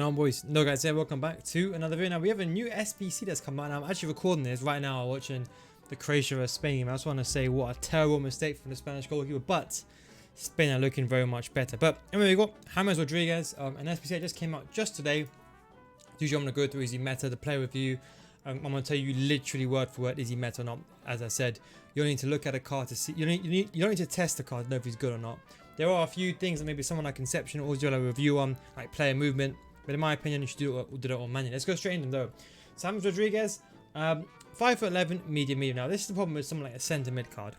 on, boys? No, guys, here, welcome back to another video. Now we have a new SBC that's come out. Now I'm actually recording this right now. I'm watching the Croatia vs Spain game. I just want to say what a terrible mistake from the Spanish goalkeeper, but Spain are looking very much better. But anyway, we got James Rodriguez, an SBC that just came out just today. Usually I'm going to go through is he meta, the player review. I'm going to tell you literally word for word, is he meta or not. As I said, you don't need to look at a card to see, you don't need to test the card to know if he's good or not. There are a few things that maybe someone like Conception or do a review on, like player movement. But in my opinion, you should do it all manually. Let's go straight into them though. James Rodriguez, 5'11", medium. Now this is the problem with someone like a centre mid card.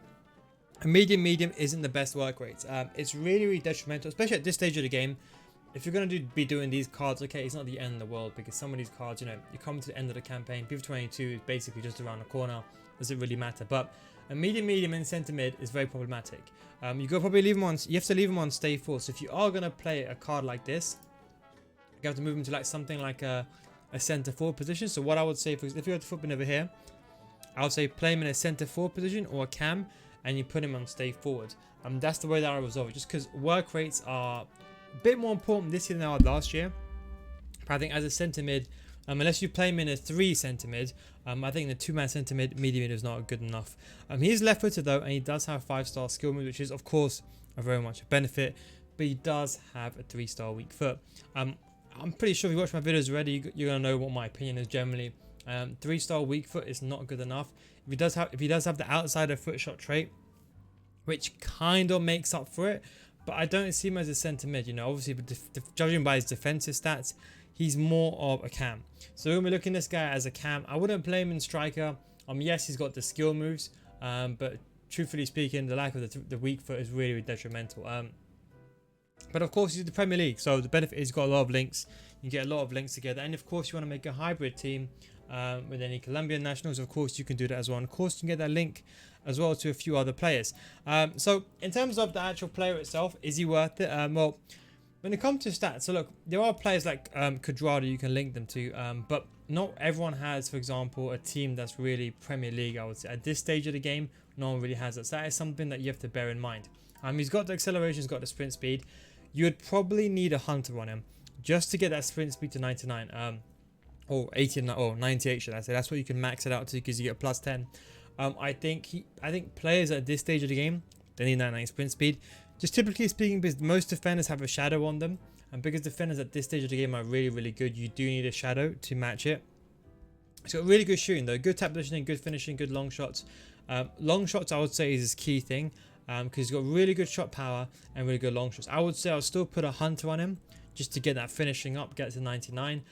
A medium isn't the best work rate. It's really detrimental, especially at this stage of the game. If you're going to be doing these cards, okay, it's not the end of the world, because some of these cards, you know, you come to the end of the campaign. FIFA 22 is basically just around the corner. Does it really matter? But a medium and centre mid is very problematic. You have to leave them on stay full. So if you are going to play a card like this, you have to move him to like something like a centre forward position. So what I would say, if you had the footman over here, I would say play him in a centre forward position or a cam, and you put him on stay forward. That's the way that I resolve it, just because work rates are a bit more important this year than they were last year. But I think as a centre mid, unless you play him in a 3 centre mid, I think the 2-man centre mid, medium mid is not good enough. He is left footed though, and he does have 5-star skill moves, which is of course a very much a benefit. But he does have a 3-star weak foot. I'm pretty sure if you watch my videos already, you're gonna know what my opinion is generally. 3-star weak foot is not good enough. If he does have the outsider foot shot trait, which kind of makes up for it, but I don't see him as a centre mid. You know, obviously, judging by his defensive stats, he's more of a cam. So when we're looking at this guy as a cam, I wouldn't play him in striker. Yes, he's got the skill moves, but truthfully speaking, the lack of the weak foot is really detrimental. But of course, he's the Premier League, so the benefit is he's got a lot of links. You get a lot of links together, and of course, you want to make a hybrid team with any Colombian nationals. Of course, you can do that as well. And of course, you can get that link as well to a few other players. So in terms of the actual player itself, is he worth it? Well, when it comes to stats, so look, there are players like Cuadrado you can link them to, but not everyone has, for example, a team that's really Premier League. I would say at this stage of the game, no one really has that. So that is something that you have to bear in mind. He's got the acceleration, he's got the sprint speed. You would probably need a hunter on him just to get that sprint speed to 99, or 89 or 98, should I say. That's what you can max it out to, because you get plus 10. I think players at this stage of the game, they need 99 sprint speed. Just typically speaking, because most defenders have a shadow on them, and because defenders at this stage of the game are really good, you do need a shadow to match it. It's got really good shooting though, good tap positioning, good finishing, good long shots. Long shots I would say is his key thing, because he's got really good shot power and really good long shots. I would say I'll still put a hunter on him just to get that finishing up, get to 99.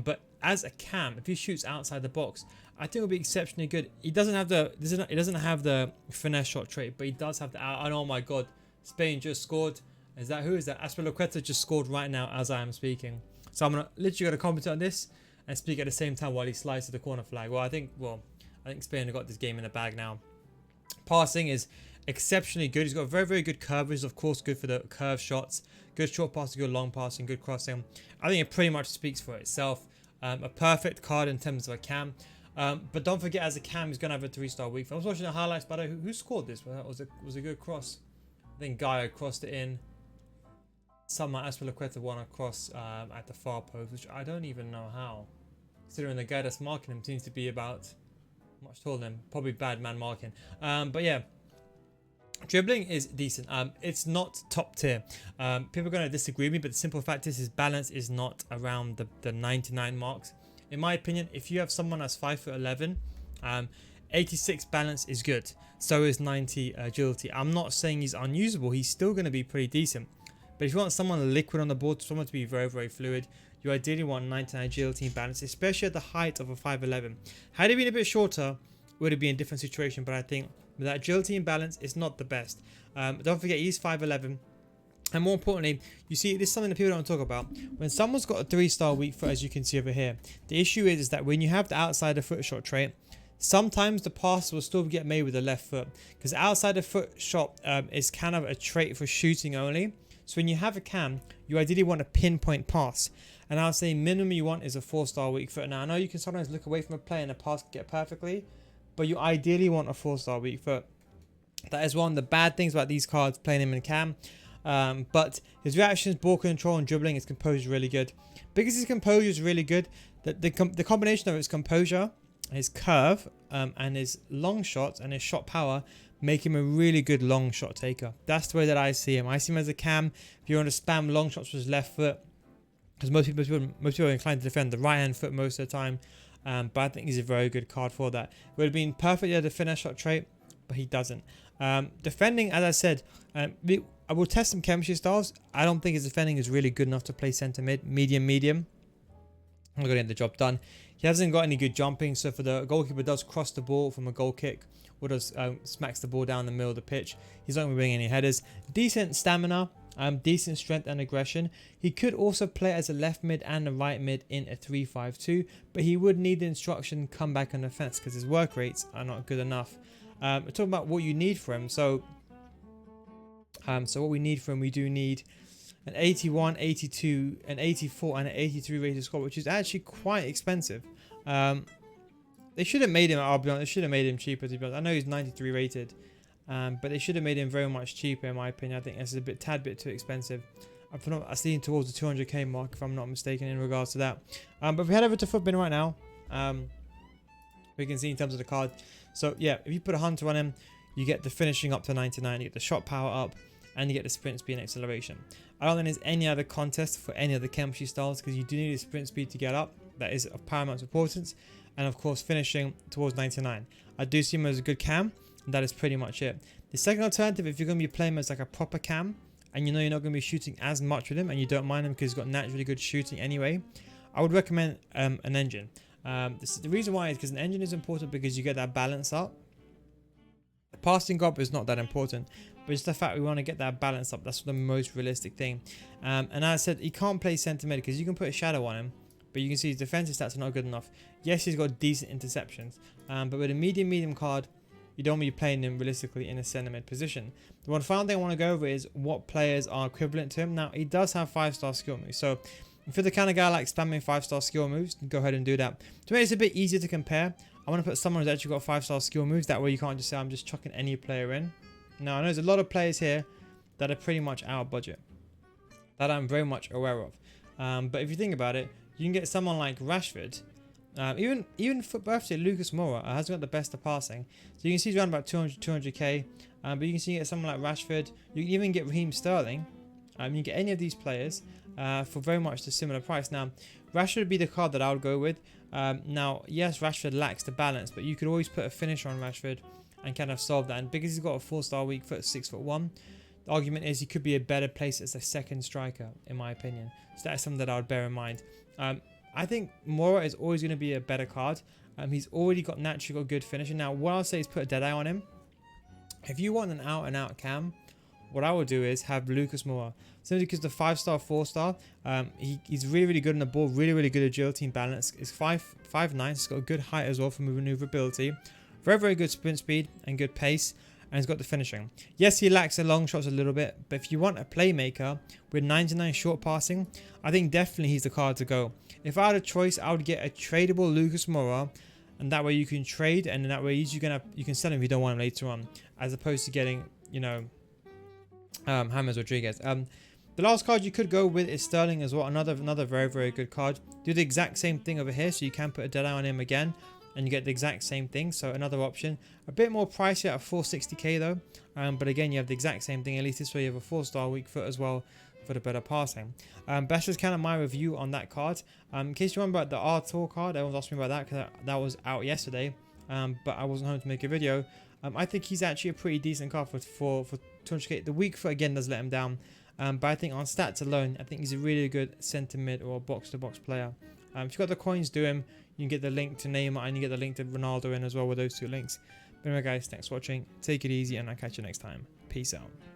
But as a cam, if he shoots outside the box, I think it'll be exceptionally good. He doesn't have the finesse shot trait, but he does have the and oh my god, Spain just scored. Who is that? Azpilicueta just scored right now as I am speaking. So I'm literally gonna comment on this and speak at the same time while he slides to the corner flag. I think Spain have got this game in the bag now. Passing is exceptionally good. He's got very good curve, which is of course good for the curve shots. Good short passing, good long passing, good crossing. I think it pretty much speaks for itself. A perfect card in terms of a cam. But don't forget, as a cam, he's gonna have a 3-star weak foot. I was watching the highlights, but who scored this? Well, that was a good cross. I think Gaio crossed it in. Somehow Azpilicueta won across at the far post, which I don't even know how, considering the guy that's marking him seems to be about much taller than him. Probably bad man marking. But yeah, dribbling is decent. It's not top tier. People are going to disagree with me, but the simple fact is his balance is not around the 99 marks. In my opinion, if you have someone that's 5'11", 86 balance is good. So is 90 agility. I'm not saying he's unusable. He's still going to be pretty decent. But if you want someone liquid on the board, someone to be very fluid, you ideally want 99 agility and balance, especially at the height of a 5'11". Had he been a bit shorter, would have been a different situation. But I think with that agility and balance, it's not the best. Don't forget, he's 5'11". And more importantly, you see, this is something that people don't talk about. When someone's got a 3-star weak foot, as you can see over here, the issue is that when you have the outsider foot shot trait, sometimes the pass will still get made with the left foot, because outsider foot shot is kind of a trait for shooting only. So when you have a cam, you ideally want a pinpoint pass. And I'll say minimum you want is a 4-star weak foot. Now I know you can sometimes look away from a play and the pass can get perfectly, but you ideally want a 4-star weak foot. That is one of the bad things about these cards playing him in cam. But his reactions, ball control, and dribbling, his composure is really good. Because his composure is really good, the combination of his composure, his curve, and his long shots and his shot power make him a really good long shot taker. That's the way that I see him. I see him as a cam. If you want to spam long shots with his left foot, because most people are inclined to defend the right hand foot most of the time. But I think he's a very good card for that. Would have been perfect at the finish shot trait, but he doesn't. Defending, as I said, I will test some chemistry styles. I don't think his defending is really good enough to play centre mid, medium. I'm going to get the job done. He hasn't got any good jumping, so for the goalkeeper does cross the ball from a goal kick or does smacks the ball down the middle of the pitch, he's not going to be bringing any headers. Decent stamina, decent strength and aggression. He could also play as a left mid and a right mid in a 3-5-2, but he would need the instruction come back on defense because his work rates are not good enough. Talking about what you need for him, so what we need for him, we do need an 81, 82, an 84 and an 83 rated squad, which is actually quite expensive. They should have made him, I'll be honest, they should have made him cheaper, to be honest. I know he's 93 rated, but they should have made him very much cheaper in my opinion. I think this is a tad bit too expensive. I'm leaning towards the 200k mark if I'm not mistaken in regards to that. But if we head over to Footbin right now, we can see in terms of the card. So yeah, if you put a Hunter on him, you get the finishing up to 99, you get the shot power up, and you get the sprint speed and acceleration. I don't think there's any other contest for any other chemistry styles because you do need a sprint speed to get up. That is of paramount importance. And of course, finishing towards 99. I do see him as a good cam, and that is pretty much it. The second alternative, if you're going to be playing him as like a proper cam, and you know you're not going to be shooting as much with him, and you don't mind him because he's got naturally good shooting anyway, I would recommend an engine. The reason why is because an engine is important because you get that balance up. The passing up is not that important, but it's the fact we want to get that balance up. That's the most realistic thing. And as I said, he can't play centre mid because you can put a shadow on him, but you can see his defensive stats are not good enough. Yes, he's got decent interceptions, but with a medium card, you don't want to be playing him realistically in a centre mid position. The one final thing I want to go over is what players are equivalent to him. Now, he does have 5-star skill moves, so if you're the kind of guy like spamming 5-star skill moves, go ahead and do that. To me, it's a bit easier to compare. I want to put someone who's actually got 5-star skill moves. That way you can't just say I'm just chucking any player in. Now, I know there's a lot of players here that are pretty much out of budget, that I'm very much aware of. But if you think about it, you can get someone like Rashford. Even for birthday, Lucas Moura hasn't got the best of passing. So you can see he's around about 200k. But you can see you get someone like Rashford. You can even get Raheem Sterling. You can get any of these players for very much the similar price. Now, Rashford would be the card that I would go with. Now, yes, Rashford lacks the balance, but you could always put a finisher on Rashford and kind of solve that. And because he's got a 4-star weak foot, 6'1", the argument is he could be a better place as a second striker, in my opinion. So that is something that I would bear in mind. I think Moura is always going to be a better card. He's already got naturally got good finishing. Now, what I'll say is put a Deadeye on him. If you want an out-and-out cam, what I would do is have Lucas Moura. Simply because the 5-star, 4-star, he's really good on the ball, really good agility and balance. He's 5'9", he's got a good height as well for maneuverability. Very good sprint speed and good pace. And he's got the finishing. Yes, he lacks the long shots a little bit, but if you want a playmaker with 99 short passing, I think definitely he's the card to go. If I had a choice, I would get a tradable Lucas Moura, and that way you can trade, and that way you can sell him if you don't want him later on, as opposed to getting, you know, James Rodriguez. The last card you could go with is Sterling as well. Another very good card. Do the exact same thing over here, so you can put a Deadeye on him again, and you get the exact same thing. So another option, a bit more pricey at 460k though, but again you have the exact same thing. At least this way you have a 4-star weak foot as well for the better passing. That's just kind of my review on that card. In case you remember the R-Tour card, everyone's asked me about that because that was out yesterday, but I wasn't home to make a video. I think he's actually a pretty decent card for 200k. The weak foot again does let him down, but I think on stats alone, I think he's a really good centre mid or box-to-box player. If you've got the coins, do him. You can get the link to Neymar and you get the link to Ronaldo in as well with those two links. But anyway guys, thanks for watching. Take it easy and I'll catch you next time. Peace out.